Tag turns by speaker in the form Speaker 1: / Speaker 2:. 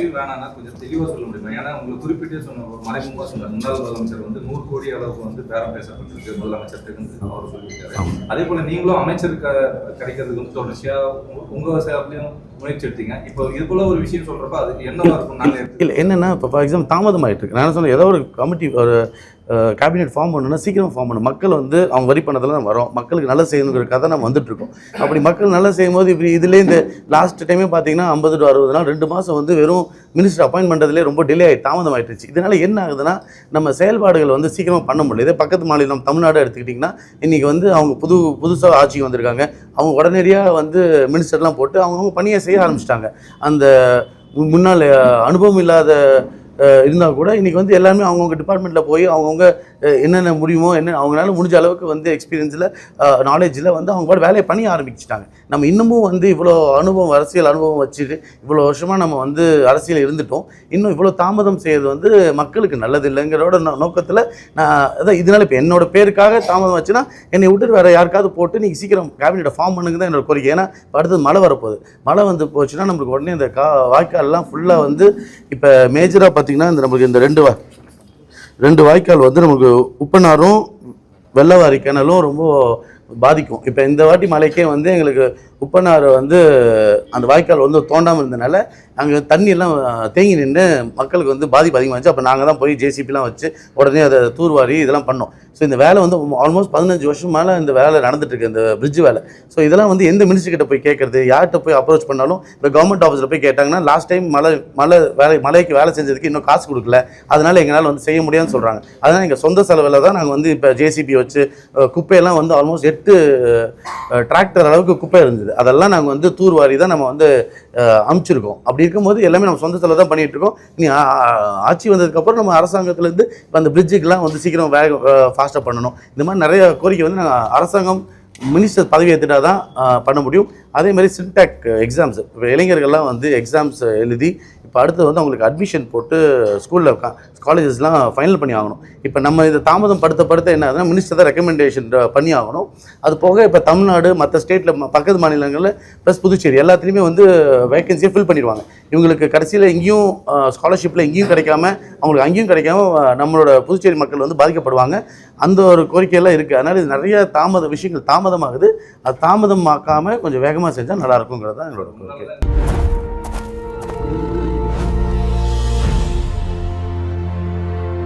Speaker 1: கேள்வி வேணாம்னா கொஞ்சம் தெளிவா சொல்ல முடியுமா? ஏன்னா உங்களுக்கு குறிப்பிட்டே சொன்ன மறைமுகமா சொன்ன முன்னாள் முதலமைச்சர் வந்து 100 கோடி அளவுக்கு வந்து பேரம் பேசப்பட்டிருக்கு முதலமைச்சருக்கு அவர் சொல்லியிருக்காரு. அதே போல நீங்களும் அமைச்சர் கிடைக்கிறதுக்கு வந்து தொடர்ச்சியா உங்க சார்பிலையும் முயற்சி எடுத்தீங்க. இப்போ இது போல ஒரு விஷயம் சொல்றப்ப அது என்னவா இருக்கும்? நாங்க
Speaker 2: இல்லை என்னன்னா இப்போ ஃபார் எக்ஸாம்பிள் தாமதம் ஆகிட்டு இருக்கு. நான் சொன்னேன் ஏதோ ஒரு கமிட்டி ஒரு கேபினெட் ஃபார்ம் பண்ணணும்னா சீக்கிரம் ஃபார்ம் பண்ணணும். மக்கள் வந்து அவங்க வரி பண்ணதில் நம்ம வரோம், மக்களுக்கு நல்ல செய்யணுங்கிறதுக்காக நம்ம வந்துட்டுருக்கோம். அப்படி மக்கள் நல்லா செய்யும் போது இப்படி இதிலே இந்த லாஸ்ட் டைமே பார்த்தீங்கன்னா 50 to 60 நாள் 2 மாதம் வந்து வெறும் மினிஸ்டர் அப்பாயின்ட் பண்ணுறதுலேயே ரொம்ப டிலே ஆகிட்டு தாமதம் ஆகிட்டுருச்சு. இதனால் என்ன ஆகுதுன்னா நம்ம செயல்பாடுகள் வந்து சீக்கிரமாக பண்ண முடியல. இதே பக்கத்து மாநிலம் தமிழ்நாடு எடுத்துக்கிட்டிங்கன்னா இன்றைக்கி வந்து அவங்க புதுசாக ஆட்சிக்கு வந்திருக்காங்க. அவங்க உடனடியாக வந்து மினிஸ்டர்லாம் போட்டு அவங்க பணியை செய்ய ஆரம்பிச்சிட்டாங்க. அந்த முன்னால் அனுபவம் இல்லாத இருந்தால் கூட இன்றைக்கி வந்து எல்லாருமே அவங்கவுங்க டிபார்ட்மெண்ட்டில் போய் அவங்கவுங்க என்னென்ன முடியுமோ அவங்களால முடிஞ்ச அளவுக்கு வந்து எக்ஸ்பீரியன்ஸில் நாலேஜில் வந்து அவங்க கூட வேலையை பண்ணி ஆரம்பிச்சிட்டாங்க. நம்ம இன்னமும் வந்து இவ்வளோ அரசியல் அனுபவம் வச்சுட்டு இவ்வளோ வருஷமாக நம்ம வந்து அரசியல் இருந்துட்டோம். இன்னும் இவ்வளோ தாமதம் செய்கிறது வந்து மக்களுக்கு நல்லது இல்லைங்கிறோட நோக்கத்தில் நான் அதான் இதனால் இப்போ என்னோட பேருக்காக தாமதம் வச்சுன்னா என்னை விட்டுட்டு வேறு யாருக்காவது போட்டு நீங்கள் சீக்கிரம் கேபினெட்டை ஃபார்ம் பண்ணுங்க தான் என்னோட கோரிக்கை. ஏன்னா அடுத்தது மழை வரப்போகுது. மழை வந்து போச்சுன்னா நம்மளுக்கு உடனே இந்த வாய்க்கால்லாம் ஃபுல்லாக வந்து இப்போ மேஜராக பார்த்திங்கன்னா இந்த நம்மளுக்கு இந்த ரெண்டு வாய்க்கால் வந்து நமக்கு உப்பனாரும் வெள்ளவாரி கிணலும் ரொம்ப பாதிக்கும். இப்போ இந்த வாட்டி மழைக்கே வந்து எங்களுக்கு உப்பனாறு வந்து அந்த வாய்க்கால் வந்து தோண்டாமல் இருந்தனால அங்கே தண்ணியெல்லாம் தேங்கி நின்று மக்களுக்கு வந்து பாதிப்பு அதிகமாகிச்சு. அப்போ நாங்கள் தான் போய் ஜேசிபிலாம் வச்சு உடனே அதை தூர்வாரி இதெல்லாம் பண்ணோம். ஸோ இந்த வேலை வந்து ஆல்மோஸ்ட் 15 வருஷம் மேலே இந்த வேலை நடந்துட்டுருக்கு, இந்த பிரிட்ஜ் வேலை. ஸோ இதெல்லாம் வந்து எந்த மினிஸ்டர்கிட்ட போய் கேட்குறது, யார்கிட்ட போய் அப்ரோச் பண்ணாலும் இப்போ கவர்மெண்ட் ஆஃபீஸில் போய் கேட்டாங்கன்னா லாஸ்ட் டைம் மழைக்கு வேலை செஞ்சதுக்கு இன்னும் காசு கொடுக்கல, அதனால் எங்களால் வந்து செய்ய முடியாதுன்னு சொல்கிறாங்க. அதனால் எங்கள் சொந்த செலவில் தான் நாங்கள் வந்து இப்போ ஜேசிபி வச்சு குப்பையெல்லாம் வந்து ஆல்மோஸ்ட் 8 டிராக்டர் அளவுக்கு குப்பை இருந்தது. அதெல்லாம் நாங்கள் வந்து தூர்வாரி தான் நம்ம வந்து அமுச்சிருக்கோம். அப்படி இருக்கும்போது எல்லாமே நம்ம சொந்த செலவு தான் பண்ணிகிட்டு இருக்கோம். இனி ஆட்சி வந்ததுக்கப்புறம் நம்ம அரசாங்கத்துலேருந்து இப்போ அந்த பிரிட்ஜுக்கெலாம் வந்து சீக்கிரம் ஃபாஸ்ட்டாக பண்ணணும். இந்த மாதிரி நிறைய கோரிக்கை வந்து நாங்கள் அரசாங்கம் மினிஸ்டர் பதவி ஏற்றுட்டா தான் பண்ண முடியும். அதேமாதிரி சின்டாக் எக்ஸாம்ஸ் இப்போ இளைஞர்கள்லாம் வந்து எக்ஸாம்ஸ் எழுதி இப்போ அடுத்து வந்து அவங்களுக்கு அட்மிஷன் போட்டு ஸ்கூலில் காலேஜஸ்லாம் ஃபைனல் பண்ணி ஆகணும். இப்போ நம்ம இதை தாமதம் படுத்த என்ன ஆகுதுன்னா மினிஸ்டர் தான் ரெக்கமெண்டேஷன் பண்ணி ஆகணும். அது போக இப்போ தமிழ்நாடு மற்ற ஸ்டேட்டில் பக்கத்து மாநிலங்களில் ப்ளஸ் புதுச்சேரி எல்லாத்துலேயுமே வந்து வேகன்சியை ஃபில் பண்ணிடுவாங்க. இவங்களுக்கு கடைசியில் எங்கேயும் ஸ்காலர்ஷிப்பில் எங்கேயும் கிடைக்காம அவங்களுக்கு அங்கேயும் கிடைக்காம நம்மளோட புதுச்சேரி மக்கள் வந்து பாதிக்கப்படுவாங்க. அந்த ஒரு கோரிக்கையெல்லாம் இருக்குது. அதனால் இது நிறைய விஷயங்கள் தாமதமாகுது. அது தாமதமாக்காமல் கொஞ்சம் வேகமாக செஞ்சால் நல்லாயிருக்குங்கிறது தான் எங்களோட கோரிக்கை.